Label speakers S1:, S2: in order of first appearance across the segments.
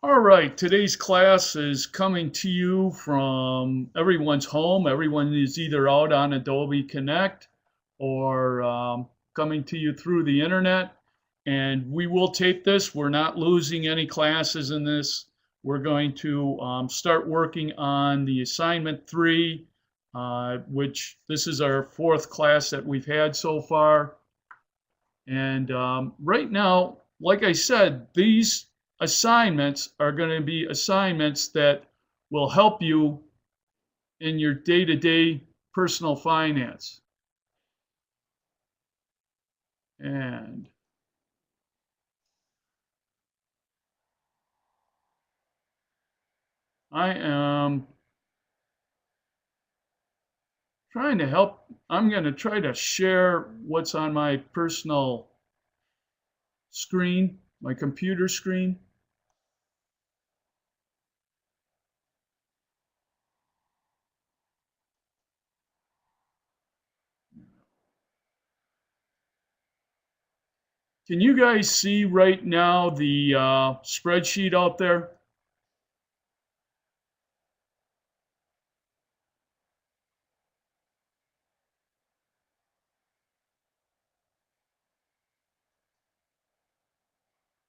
S1: All right, today's class is coming to you from everyone's home. Everyone is either out on Adobe Connect or coming to you through the internet. And we will tape this. We're not losing any classes in this. We're going to start working on the assignment 3, which this is our 4th class that we've had so far. And right now, like I said, these assignments are going to be assignments that will help you in your day-to-day personal finance. And I am trying to help. I'm going to try to share what's on my personal screen, my computer screen. Can you guys see right now the spreadsheet out there?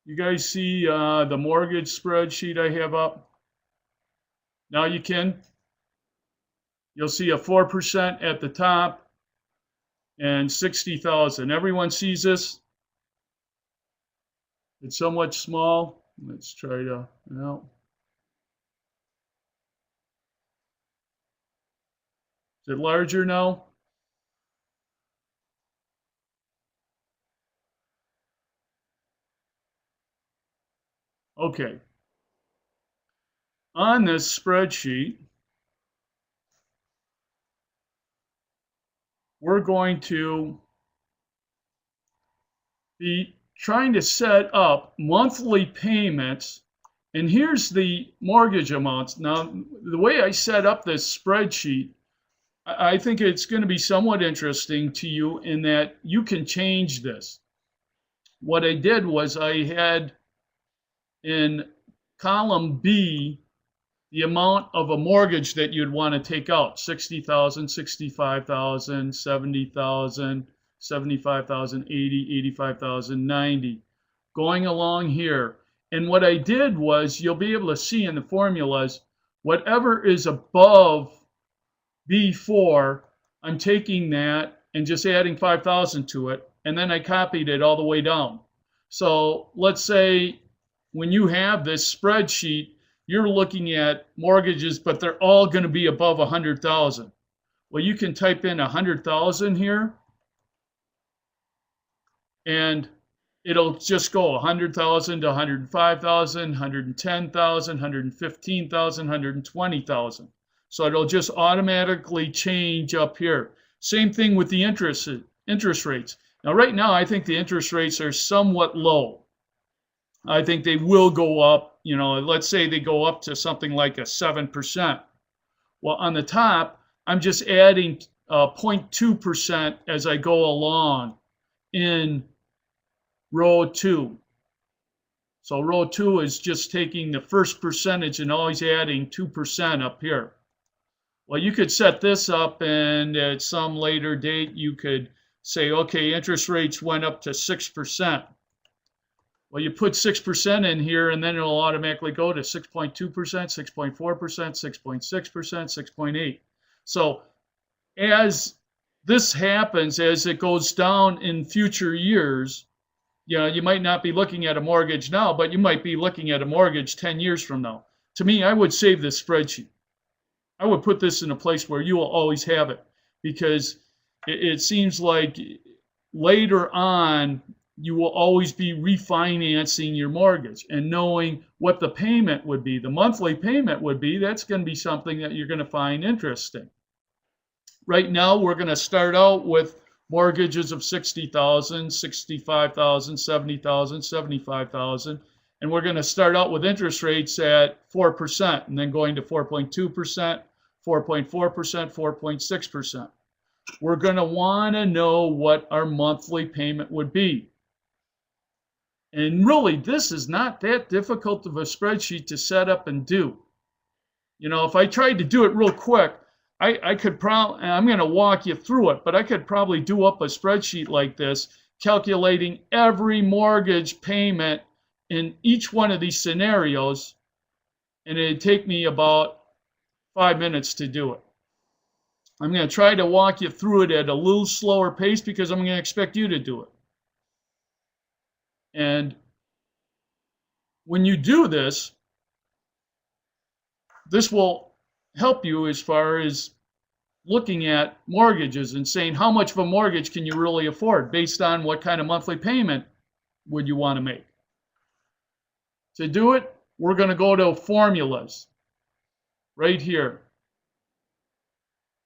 S1: You guys see the mortgage spreadsheet I have up? Now you can. You'll see a 4% at the top and 60,000. Everyone sees this? It's somewhat small. Let's try to, no. Is it larger now? Okay. On this spreadsheet, we're going to be trying to set up monthly payments. And here's the mortgage amounts. Now, the way I set up this spreadsheet, I think it's going to be somewhat interesting to you in that you can change this. What I did was I had in column B the amount of a mortgage that you'd want to take out: 60,000, 65,000, 70,000, 75,000, 80, 85,000, 90, going along here. And what I did was, you'll be able to see in the formulas, whatever is above B4, I'm taking that and just adding 5,000 to it, and then I copied it all the way down. So let's say when you have this spreadsheet, you're looking at mortgages, but they're all going to be above 100,000. Well, you can type in 100,000 here, and it'll just go 100,000 to 105,000, 110,000, 115,000, 120,000. So it'll just automatically change up here. Same thing with the interest rates. Now, right now, I think the interest rates are somewhat low. I think they will go up. You know, let's say they go up to something like a 7%. Well, on the top, I'm just adding 0.2% as I go along in row 2. So row 2 is just taking the first percentage and always adding 2% up here. Well, you could set this up, and at some later date, you could say, okay, interest rates went up to 6%. Well, you put 6% in here, and then it'll automatically go to 6.2%, 6.4%, 6.6%, 6.8%. So as this happens, as it goes down in future years, you know, you might not be looking at a mortgage now, but you might be looking at a mortgage 10 years from now. To me, I would save this spreadsheet. I would put this in a place where you will always have it, because it seems like later on, you will always be refinancing your mortgage and knowing what the payment would be, the monthly payment would be. That's going to be something that you're going to find interesting. Right now, we're going to start out with mortgages of 60,000, 65,000, 70,000, 75,000. And we're going to start out with interest rates at 4%, and then going to 4.2%, 4.4%, 4.6%. We're going to want to know what our monthly payment would be. And really, this is not that difficult of a spreadsheet to set up and do. You know, if I tried to do it real quick, I could probably, I'm going to walk you through it, but I could probably do up a spreadsheet like this, calculating every mortgage payment in each one of these scenarios, and it'd take me about 5 minutes to do it. I'm going to try to walk you through it at a little slower pace because I'm going to expect you to do it. And when you do this, this will help you as far as looking at mortgages and saying how much of a mortgage can you really afford based on what kind of monthly payment would you want to make. To do it, we're going to go to formulas right here.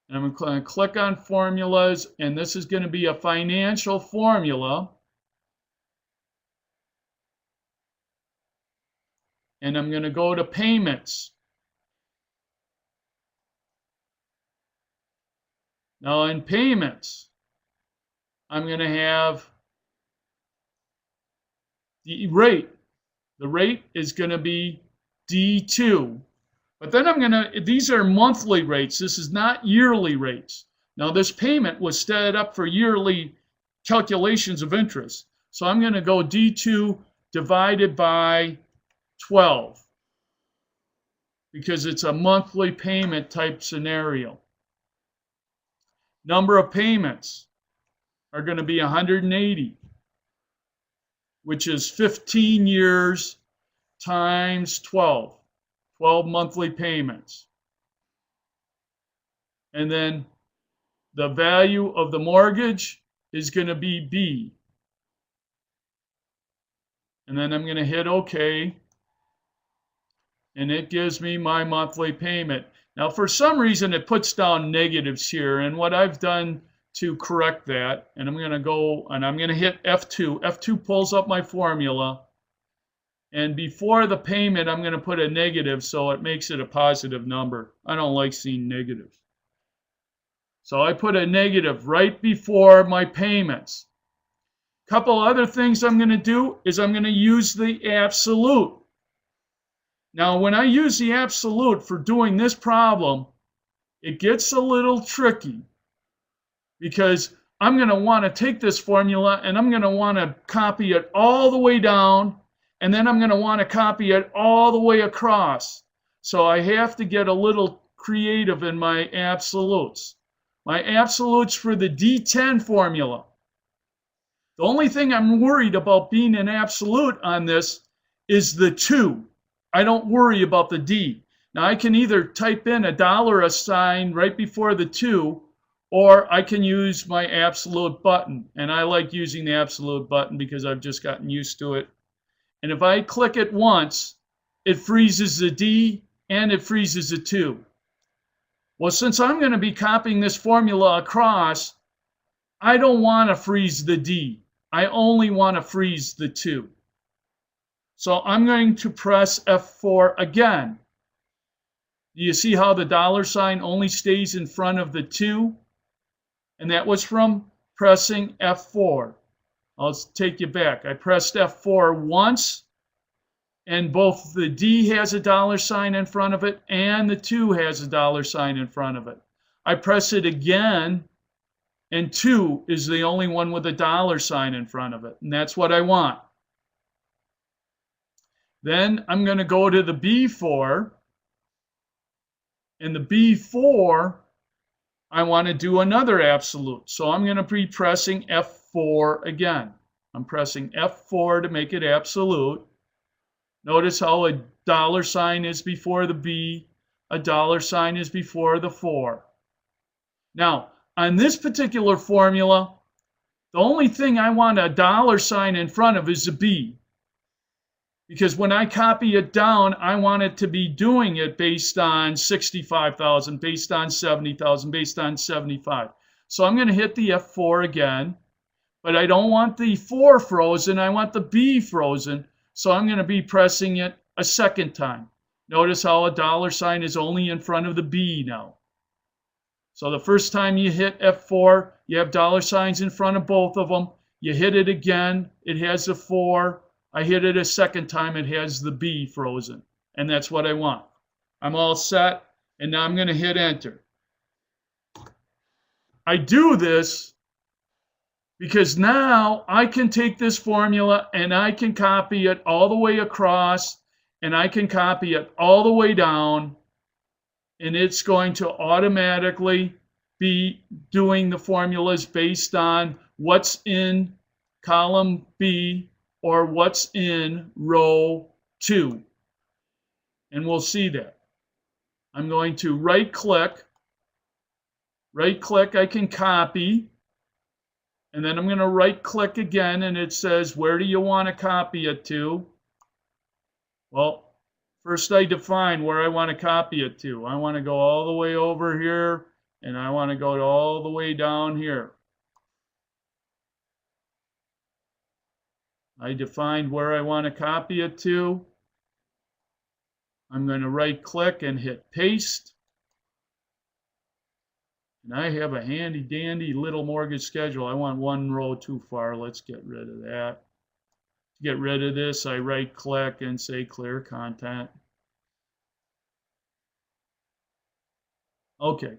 S1: And I'm going to click on formulas, and this is going to be a financial formula. And I'm going to go to payments. Now in payments, I'm going to have the rate. The rate is going to be D2. But then I'm going to, these are monthly rates. This is not yearly rates. Now this payment was set up for yearly calculations of interest. So I'm going to go D2 divided by 12 because it's a monthly payment type scenario. Number of payments are going to be 180, which is 15 years times 12 monthly payments. And then the value of the mortgage is going to be B. And then I'm going to hit OK. And it gives me my monthly payment. Now, for some reason, it puts down negatives here. And what I've done to correct that, and I'm going to go and I'm going to hit F2. F2 pulls up my formula. And before the payment, I'm going to put a negative so it makes it a positive number. I don't like seeing negatives. So I put a negative right before my payments. A couple other things I'm going to do is I'm going to use the absolute. Now, when I use the absolute for doing this problem, it gets a little tricky because I'm going to want to take this formula and I'm going to want to copy it all the way down, and then I'm going to want to copy it all the way across. So I have to get a little creative in my absolutes. My absolutes for the D10 formula. The only thing I'm worried about being an absolute on this is the 2. I don't worry about the D. Now I can either type in a dollar sign right before the 2, or I can use my absolute button. And I like using the absolute button because I've just gotten used to it. And if I click it once, it freezes the D and it freezes the 2. Well, since I'm going to be copying this formula across, I don't want to freeze the D. I only want to freeze the 2. So I'm going to press F4 again. Do you see how the dollar sign only stays in front of the 2? And that was from pressing F4. I'll take you back. I pressed F4 once, and both the D has a dollar sign in front of it and the 2 has a dollar sign in front of it. I press it again, and 2 is the only one with a dollar sign in front of it. And that's what I want. Then I'm going to go to the B4. And the B4, I want to do another absolute. So I'm going to be pressing F4 again. I'm pressing F4 to make it absolute. Notice how a dollar sign is before the B, a dollar sign is before the 4. Now, on this particular formula, the only thing I want a dollar sign in front of is a B. Because when I copy it down, I want it to be doing it based on 65,000, based on 70,000, based on 75. So I'm going to hit the F4 again, but I don't want the 4 frozen, I want the B frozen. So I'm going to be pressing it a second time. Notice how a dollar sign is only in front of the B now. So the first time you hit F4, you have dollar signs in front of both of them. You hit it again, it has a 4. I hit it a second time, it has the B frozen. And that's what I want. I'm all set, and now I'm going to hit enter. I do this because now I can take this formula and I can copy it all the way across, and I can copy it all the way down, and it's going to automatically be doing the formulas based on what's in column B or what's in row 2. And we'll see that. I'm going to right click, I can copy, and then I'm going to right click again, and it says, where do you want to copy it to? Well, first I define where I want to copy it to. I want to go all the way over here, and I want to go all the way down here. I defined where I want to copy it to. I'm going to right click and hit paste. And I have a handy dandy little mortgage schedule. I want one row too far. Let's get rid of that. To get rid of this, I right click and say clear content. Okay.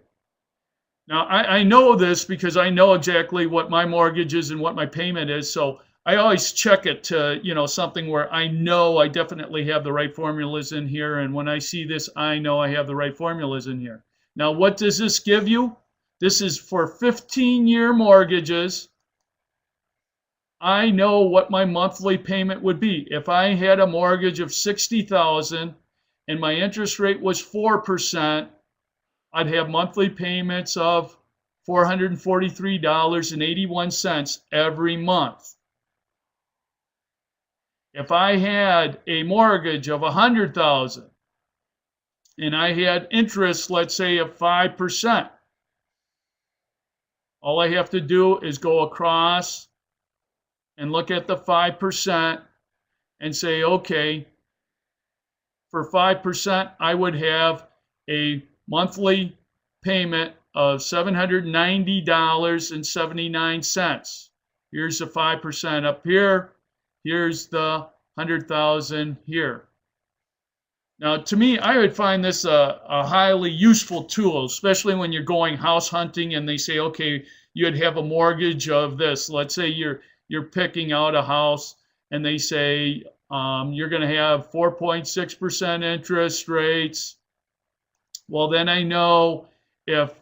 S1: Now I know this because I know exactly what my mortgage is and what my payment is. So I always check it to, something where I know I definitely have the right formulas in here. And when I see this, I know I have the right formulas in here. Now, what does this give you? This is for 15-year mortgages. I know what my monthly payment would be. If I had a mortgage of $60,000 and my interest rate was 4%, I'd have monthly payments of $443.81 every month. If I had a mortgage of $100,000 and I had interest, let's say, of 5%, all I have to do is go across and look at the 5% and say, okay, for 5%, I would have a monthly payment of $790.79. Here's the 5% up here. Here's the 100,000 here. Now, to me, I would find this a highly useful tool, especially when you're going house hunting and they say, okay, you'd have a mortgage of this. Let's say you're picking out a house and they say you're going to have 4.6% interest rates. Well, then I know if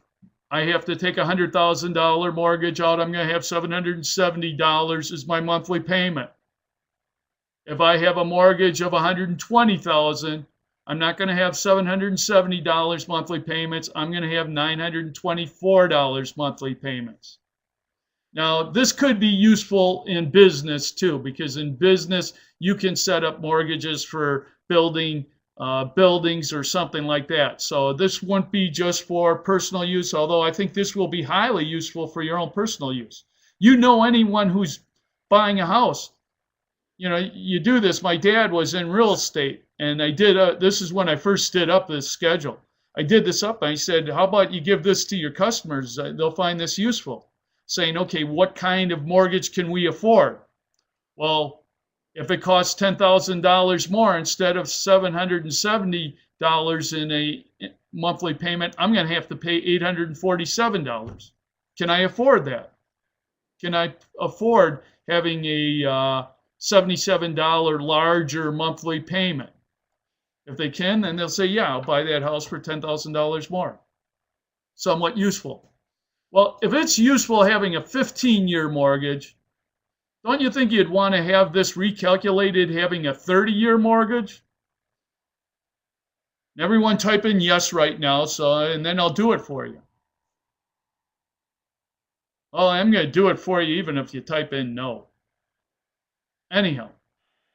S1: I have to take a $100,000 mortgage out, I'm going to have $770 as my monthly payment. If I have a mortgage of $120,000, I'm not going to have $770 monthly payments. I'm going to have $924 monthly payments. Now, this could be useful in business too, because in business, you can set up mortgages for building buildings or something like that. So this wouldn't be just for personal use, although I think this will be highly useful for your own personal use. You know anyone who's buying a house, you do this. My dad was in real estate, and I did, this is when I first did up this schedule. I did this up, and I said, how about you give this to your customers? They'll find this useful. Saying, okay, what kind of mortgage can we afford? Well, if it costs $10,000 more instead of $770 in a monthly payment, I'm going to have to pay $847. Can I afford that? Can I afford having a $77 larger monthly payment? If they can, then they'll say, yeah, I'll buy that house for $10,000 more. Somewhat useful. Well, if it's useful having a 15-year mortgage, don't you think you'd want to have this recalculated having a 30-year mortgage? Everyone type in yes right now, and then I'll do it for you. Well, I'm going to do it for you even if you type in no. Anyhow,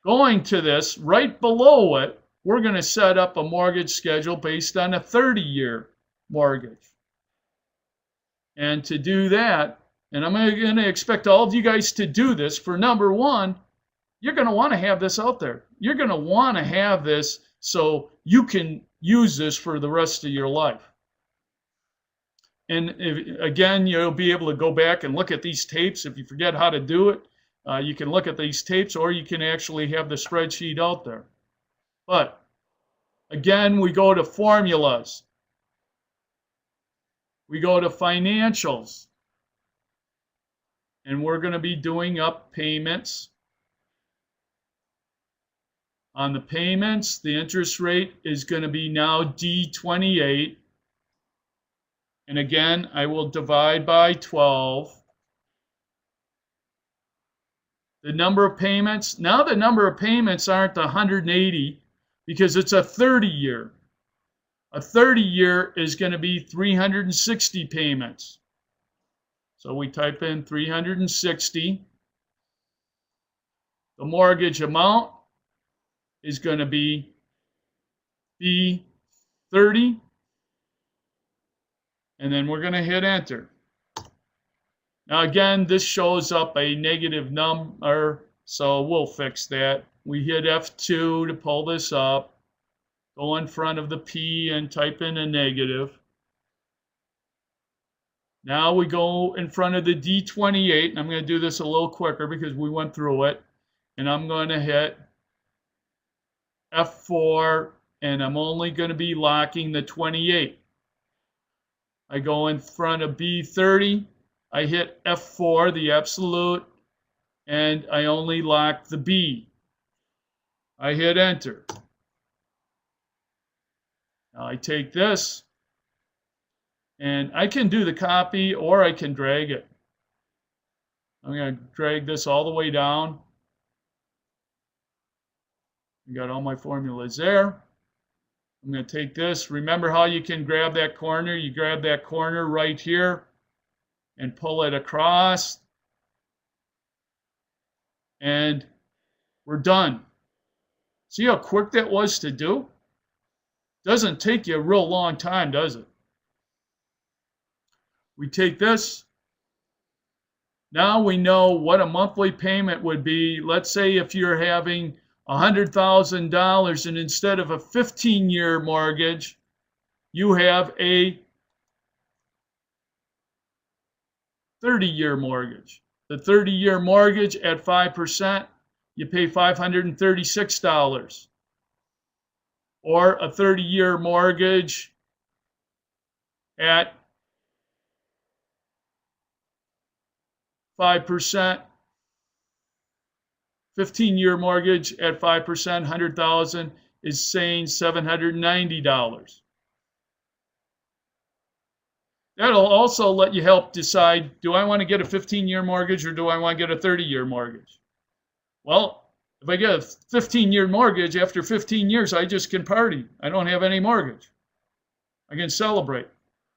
S1: going to this, right below it, we're going to set up a mortgage schedule based on a 30-year mortgage. And to do that, and I'm going to expect all of you guys to do this, for number one, you're going to want to have this out there. You're going to want to have this so you can use this for the rest of your life. And again, you'll be able to go back and look at these tapes if you forget how to do it. You can look at these tapes, or you can actually have the spreadsheet out there. But again, we go to formulas. We go to financials. And we're going to be doing up payments. On the payments, the interest rate is going to be now D28. And again, I will divide by 12. The number of payments, now the number of payments aren't 180 because it's a 30-year. A 30-year is going to be 360 payments. So we type in 360. The mortgage amount is going to be B30. And then we're going to hit enter. Now again, this shows up a negative number, so we'll fix that. We hit F2 to pull this up. Go in front of the P and type in a negative. Now we go in front of the D28, and I'm going to do this a little quicker because we went through it. And I'm going to hit F4, and I'm only going to be locking the 28. I go in front of B30, I hit F4, the absolute, and I only lock the B. I hit enter. Now I take this, and I can do the copy or I can drag it. I'm going to drag this all the way down. I got all my formulas there. I'm going to take this. Remember how you can grab that corner? You grab that corner right here and pull it across. And we're done. See how quick that was to do? Doesn't take you a real long time, does it? We take this. Now we know what a monthly payment would be. Let's say if you're having $100,000 and instead of a 15-year mortgage, you have a 30-year mortgage. The 30-year mortgage at 5%, you pay $536. Or a 30-year mortgage at 5%, 15-year mortgage at 5%, $100,000 is saying $790. That'll also let you help decide, do I want to get a 15-year mortgage or do I want to get a 30-year mortgage? Well, if I get a 15-year mortgage, after 15 years, I just can party. I don't have any mortgage. I can celebrate.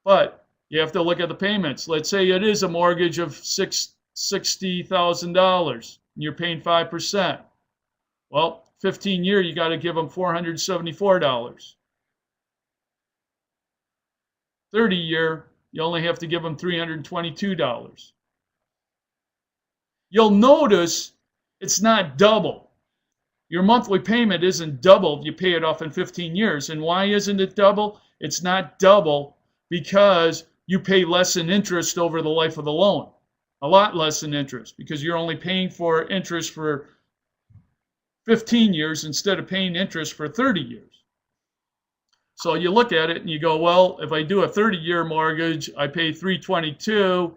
S1: But you have to look at the payments. Let's say it is a mortgage of $60,000 and you're paying 5%. Well, 15-year, you got to give them $474. 30-year, you only have to give them $322. You'll notice it's not double. Your monthly payment isn't double if you pay it off in 15 years. And why isn't it double? It's not double because you pay less in interest over the life of the loan. A lot less in interest because you're only paying for interest for 15 years instead of paying interest for 30 years. So you look at it and you go, well, if I do a 30-year mortgage, I pay $322.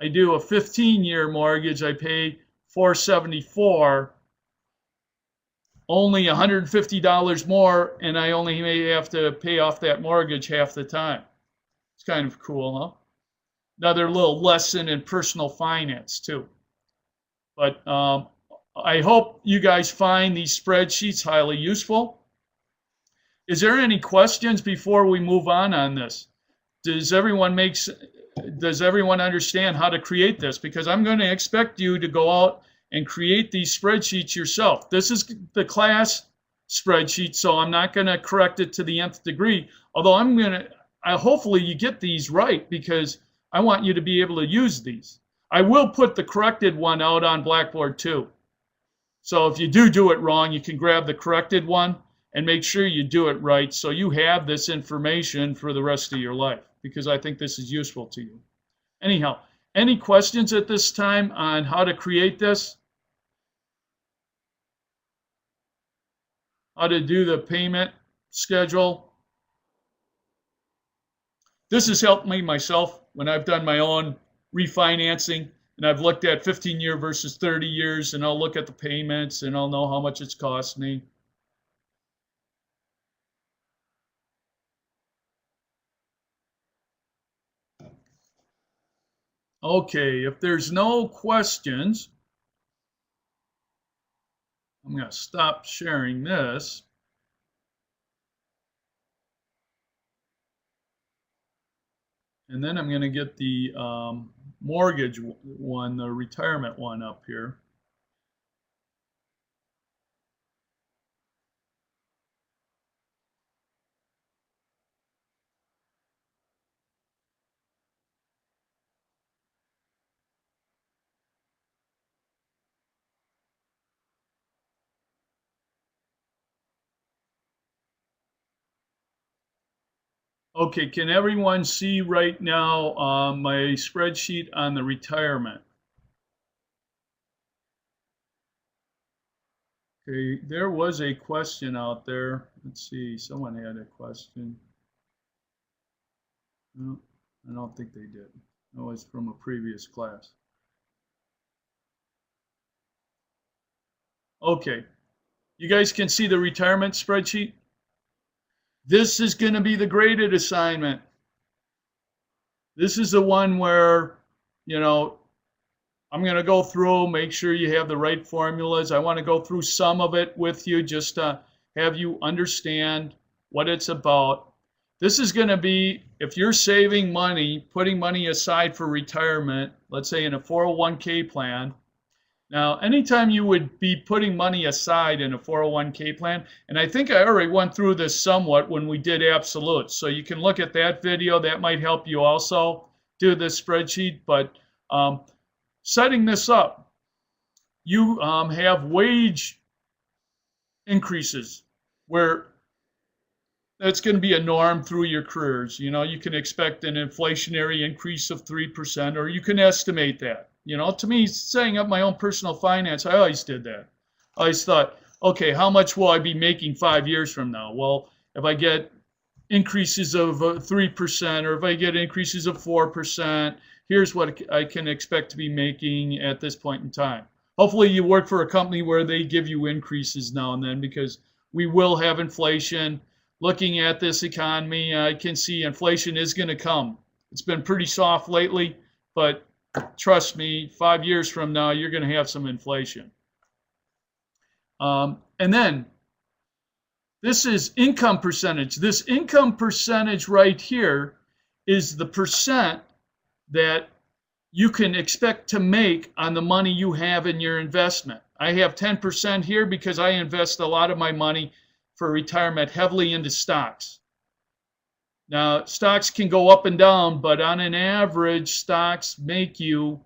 S1: I do a 15-year mortgage, I pay $474. Only $150 more, and I only may have to pay off that mortgage half the time. It's kind of cool, huh? Another little lesson in personal finance, too. But I hope you guys find these spreadsheets highly useful. Is there any questions before we move on this? Does everyone understand how to create this? Because I'm going to expect you to go out and create these spreadsheets yourself. This is the class spreadsheet, so I'm not going to correct it to the nth degree. Although hopefully you get these right because I want you to be able to use these. I will put the corrected one out on Blackboard too. So if you do it wrong, you can grab the corrected one and make sure you do it right so you have this information for the rest of your life because I think this is useful to you. Anyhow, any questions at this time on how to create this? how to do the payment schedule. This has helped me myself when I've done my own refinancing, and I've looked at 15-year versus 30 years, and I'll look at the payments and I'll know how much it's cost me. Okay, if there's no questions, I'm going to stop sharing this. And then I'm going to get the mortgage one, the retirement one up here. Okay, can everyone see right now my spreadsheet on the retirement? Okay, there was a question out there. Let's see, someone had a question. No, I don't think they did. That was from a previous class. Okay, you guys can see the retirement spreadsheet? This is going to be the graded assignment. This is the one where, you know, I'm going to go through, make sure you have the right formulas. I want to go through some of it with you just to have you understand what it's about. This is going to be, if you're saving money, putting money aside for retirement, let's say in a 401k plan. Now, anytime you would be putting money aside in a 401k plan, and I think I already went through this somewhat when we did absolutes, so you can look at that video. That might help you also do this spreadsheet. But setting this up, you have wage increases where that's going to be a norm through your careers. You know, you can expect an inflationary increase of 3%, or you can estimate that. You know, to me, setting up my own personal finance, I always did that. I always thought, okay, how much will I be making 5 years from now? Well, if I get increases of 3%, or if I get increases of 4%, here's what I can expect to be making at this point in time. Hopefully you work for a company where they give you increases now and then, because we will have inflation. Looking at this economy, I can see inflation is going to come. It's been pretty soft lately, but trust me, 5 years from now, you're going to have some inflation. And then this is income percentage. This income percentage right here is the percent that you can expect to make on the money you have in your investment. I have 10% here because I invest a lot of my money for retirement heavily into stocks. Now, stocks can go up and down, but on an average, stocks make you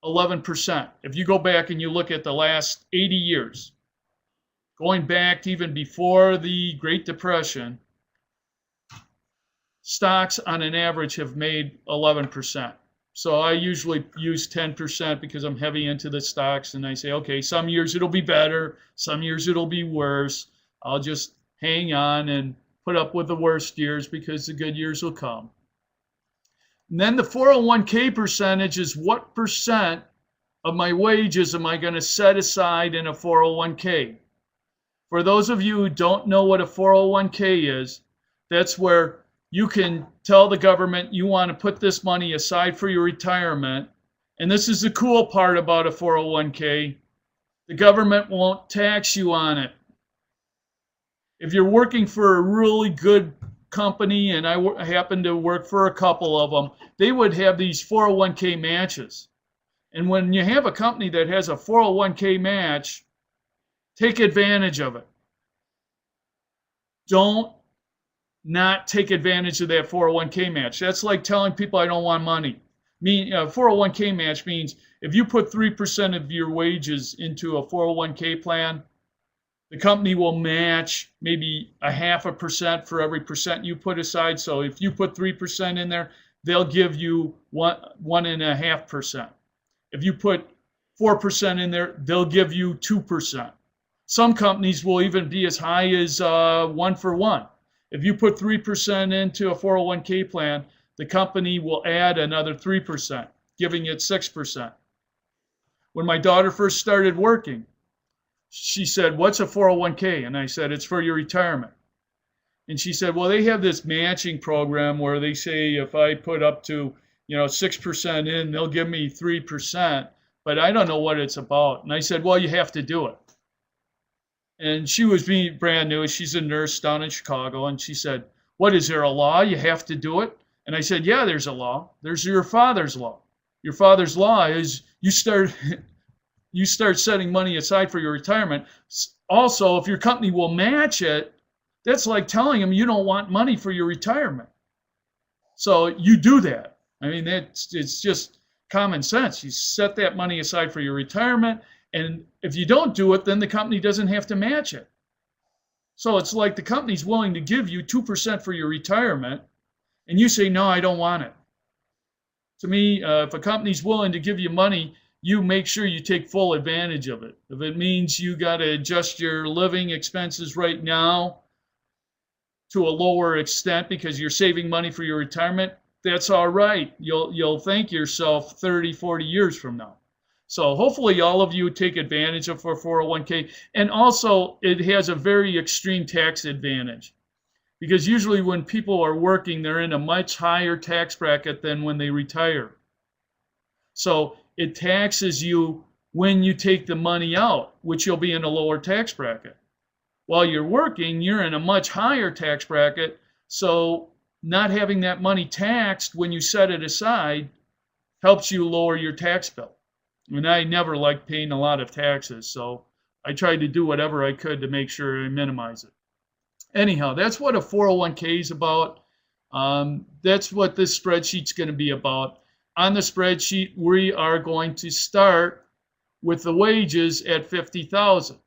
S1: 11%. If you go back and you look at the last 80 years, going back to even before the Great Depression, stocks on an average have made 11%. So I usually use 10% because I'm heavy into the stocks, and I say, okay, some years it'll be better, some years it'll be worse. I'll just hang on and put up with the worst years because the good years will come. And then the 401k percentage is what percent of my wages am I going to set aside in a 401k. For those of you who don't know what a 401k is, that's where you can tell the government you want to put this money aside for your retirement. And this is the cool part about a 401k. The government won't tax you on it. If you're working for a really good company, and I happen to work for a couple of them, they would have these 401k matches. And when you have a company that has a 401k match, take advantage of it. Don't not take advantage of that 401k match. That's like telling people I don't want money. 401k match means if you put 3% of your wages into a 401k plan, the company will match maybe 0.5% for every percent you put aside. So if you put 3% in there, they'll give you 1.5%. If you put 4% in there, they'll give you 2%. Some companies will even be as high as 1-for-1. If you put 3% into a 401k plan, the company will add another 3%, giving it 6%. When my daughter first started working, she said, "What's a 401k?" And I said, "It's for your retirement." And she said, "Well, they have this matching program where they say if I put up to 6% in, they'll give me 3%, but I don't know what it's about." And I said, "Well, you have to do it." And she was being brand new. She's a nurse down in Chicago. And she said, "What, is there a law? You have to do it?" And I said, "Yeah, there's a law. There's your father's law. Your father's law is you start setting money aside for your retirement. Also, if your company will match it, that's like telling them you don't want money for your retirement. So you do that. I mean, it's just common sense. You set that money aside for your retirement, and if you don't do it, then the company doesn't have to match it. So it's like the company's willing to give you 2% for your retirement, and you say, "No, I don't want it." To me, if a company's willing to give you money, you make sure you take full advantage of it. If it means you got to adjust your living expenses right now to a lower extent because you're saving money for your retirement, that's all right. You'll thank yourself 30, 40 years from now. So hopefully all of you take advantage of our 401k. And also, it has a very extreme tax advantage. Because usually when people are working, they're in a much higher tax bracket than when they retire. So it taxes you when you take the money out, which you'll be in a lower tax bracket. While you're working, you're in a much higher tax bracket. So not having that money taxed when you set it aside helps you lower your tax bill. And I never liked paying a lot of taxes, so I tried to do whatever I could to make sure I minimize it. Anyhow, that's what a 401k is about. That's what this spreadsheet's going to be about. On the spreadsheet, we are going to start with the wages at $50,000.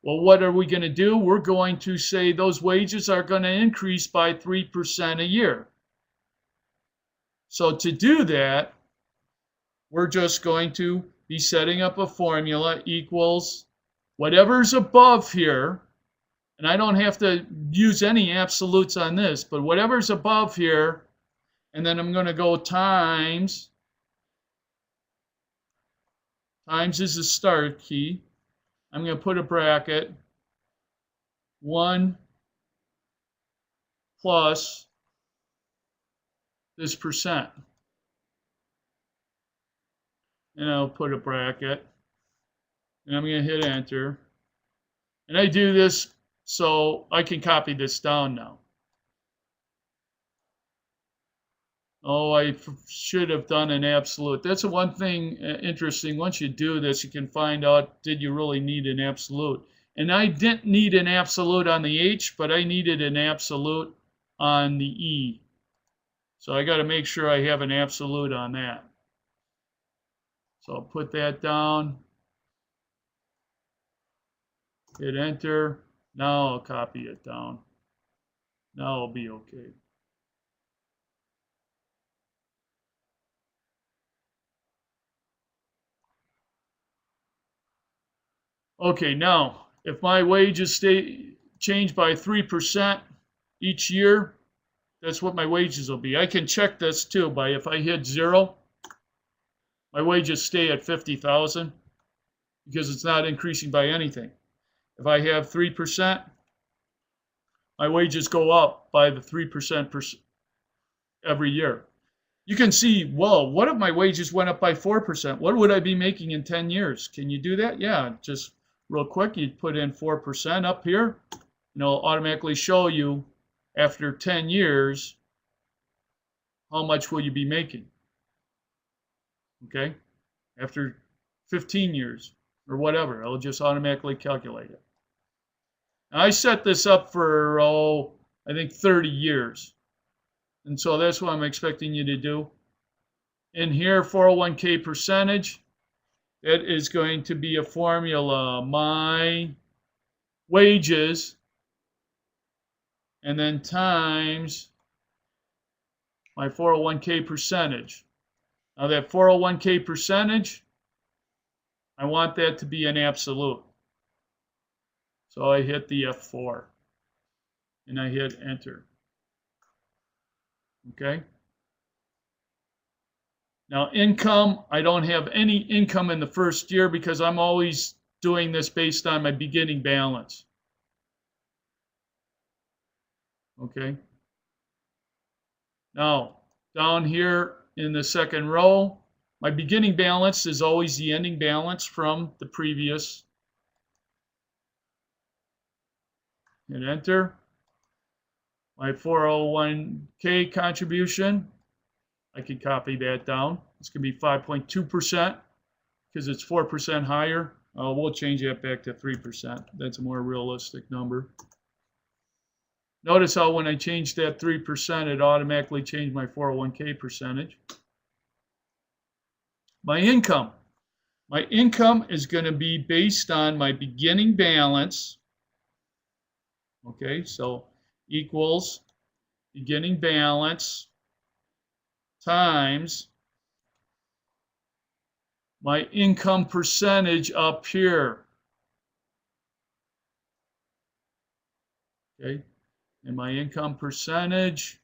S1: Well, what are we going to do? We're going to say those wages are going to increase by 3% a year. So to do that, we're just going to be setting up a formula equals whatever's above here, and I don't have to use any absolutes on this, but whatever's above here, and then I'm going to go times is the start key. I'm going to put a bracket, 1 plus this percent. And I'll put a bracket, and I'm going to hit enter. And I do this so I can copy this down now. Oh, I should have done an absolute. That's the one thing interesting. Once you do this, you can find out, did you really need an absolute? And I didn't need an absolute on the H, but I needed an absolute on the E. So I got to make sure I have an absolute on that. So I'll put that down, hit enter. Now I'll copy it down. Now I'll be okay. Okay, now if my wages change by 3% each year, that's what my wages will be. I can check this too by if I hit 0, my wages stay at 50,000 because it's not increasing by anything. If I have 3%, my wages go up by the 3% every year. You can see, well, what if my wages went up by 4%? What would I be making in 10 years? Can you do that? Yeah, just real quick, you'd put in 4% up here, and it'll automatically show you after 10 years how much will you be making. Okay, after 15 years or whatever, it'll just automatically calculate it. Now, I set this up for, I think 30 years. And so that's what I'm expecting you to do. In here, 401k percentage, it is going to be a formula, my wages, and then times my 401k percentage. Now that 401k percentage, I want that to be an absolute. So I hit the F4 and I hit enter. Okay. Now income, I don't have any income in the first year because I'm always doing this based on my beginning balance. Okay. Now, down here in the second row, my beginning balance is always the ending balance from the previous. Hit enter. My 401k contribution, I can copy that down. It's going to be 5.2% because it's 4% higher. We'll change that back to 3%. That's a more realistic number. Notice how when I changed that 3%, it automatically changed my 401k percentage. My income. My income is going to be based on my beginning balance. Okay, so equals beginning balance times my income percentage up here. Okay, and my income percentage,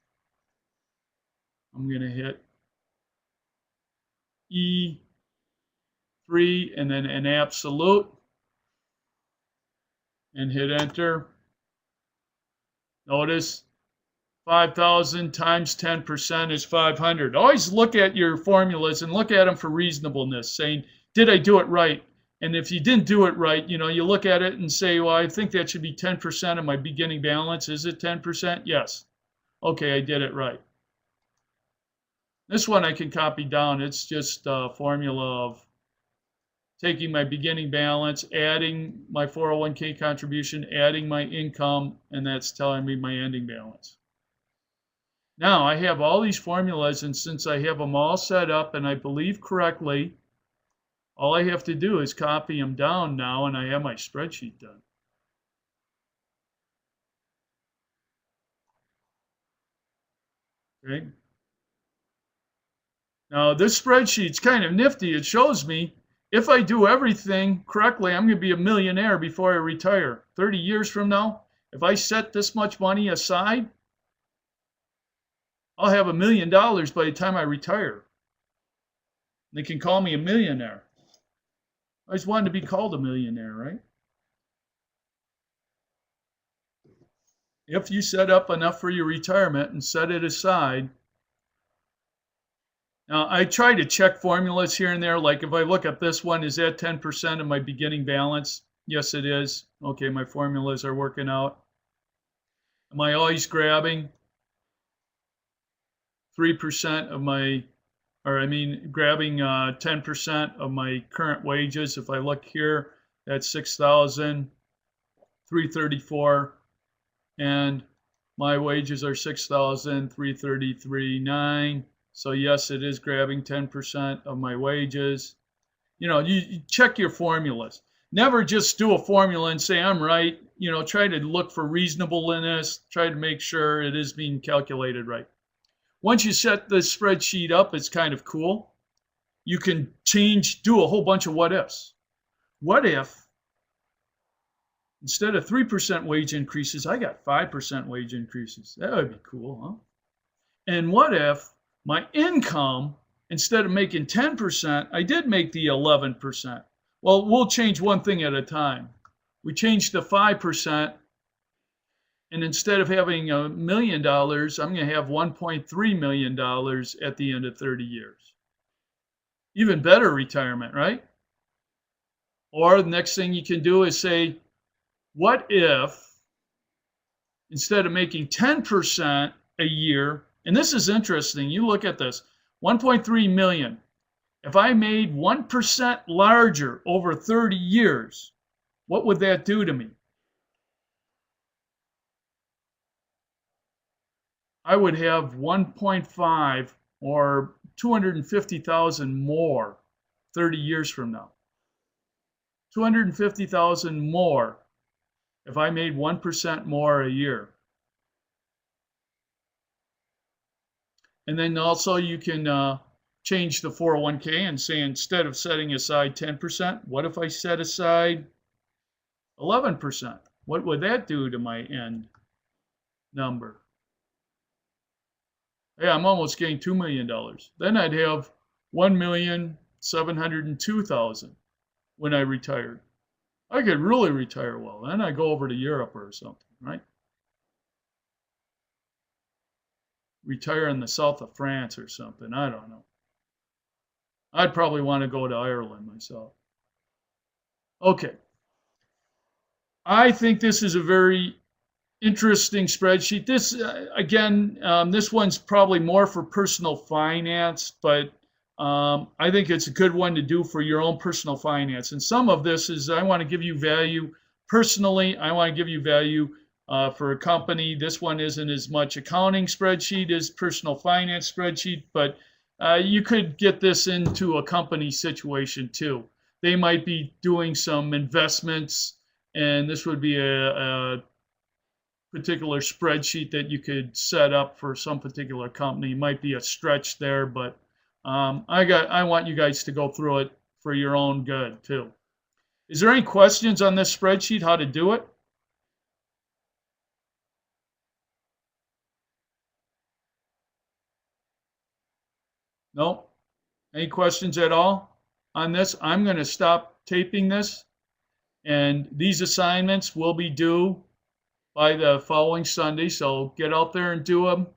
S1: I'm going to hit E3 and then an absolute and hit enter. Notice 5,000 times 10% is 500. Always look at your formulas and look at them for reasonableness, saying, did I do it right? And if you didn't do it right, you look at it and say, well, I think that should be 10% of my beginning balance. Is it 10%? Yes. Okay, I did it right. This one I can copy down. It's just a formula of taking my beginning balance, adding my 401k contribution, adding my income, and that's telling me my ending balance. Now, I have all these formulas, and since I have them all set up and I believe correctly, all I have to do is copy them down now, and I have my spreadsheet done. Okay. Now, this spreadsheet's kind of nifty. It shows me if I do everything correctly, I'm going to be a millionaire before I retire. 30 years from now, if I set this much money aside, I'll have $1 million by the time I retire. They can call me a millionaire. I always wanted to be called a millionaire, right? If you set up enough for your retirement and set it aside. Now, I try to check formulas here and there. Like if I look at this one, is that 10% of my beginning balance? Yes, it is. Okay, my formulas are working out. Am I always grabbing 3% of my, grabbing 10% of my current wages? If I look here, that's $6,334, and my wages are $6,333.9. So yes, it is grabbing 10% of my wages. You check your formulas. Never just do a formula and say, I'm right. Try to look for reasonableness. Try to make sure it is being calculated right. Once you set the spreadsheet up, it's kind of cool. You can do a whole bunch of what ifs. What if, instead of 3% wage increases, I got 5% wage increases? That would be cool, huh? And what if my income, instead of making 10%, I did make the 11%. Well, we'll change one thing at a time. We changed to 5%, and instead of having $1 million, I'm going to have $1.3 million at the end of 30 years. Even better retirement, right? Or the next thing you can do is say, what if, instead of making 10% a year, and this is interesting. You look at this, 1.3 million. If I made 1% larger over 30 years, what would that do to me? I would have 1.5 or 250,000 more 30 years from now. 250,000 more if I made 1% more a year. And then also you can change the 401k and say, instead of setting aside 10%, what if I set aside 11%? What would that do to my end number? Yeah, I'm almost getting $2 million. Then I'd have 1,702,000 when I retired. I could really retire well. Then I go over to Europe or something, right? Retire in the south of France or something. I don't know. I'd probably want to go to Ireland myself. Okay. I think this is a very interesting spreadsheet. This, again, this one's probably more for personal finance, but I think it's a good one to do for your own personal finance. And some of this is I want to give you value personally. I want to give you value for a company. This one isn't as much accounting spreadsheet as personal finance spreadsheet, but you could get this into a company situation too. They might be doing some investments, and this would be a particular spreadsheet that you could set up for some particular company. It might be a stretch there, but I want you guys to go through it for your own good too. Is there any questions on this spreadsheet, how to do it? No? Any questions at all on this? I'm going to stop taping this, and these assignments will be due by the following Sunday, so get out there and do them.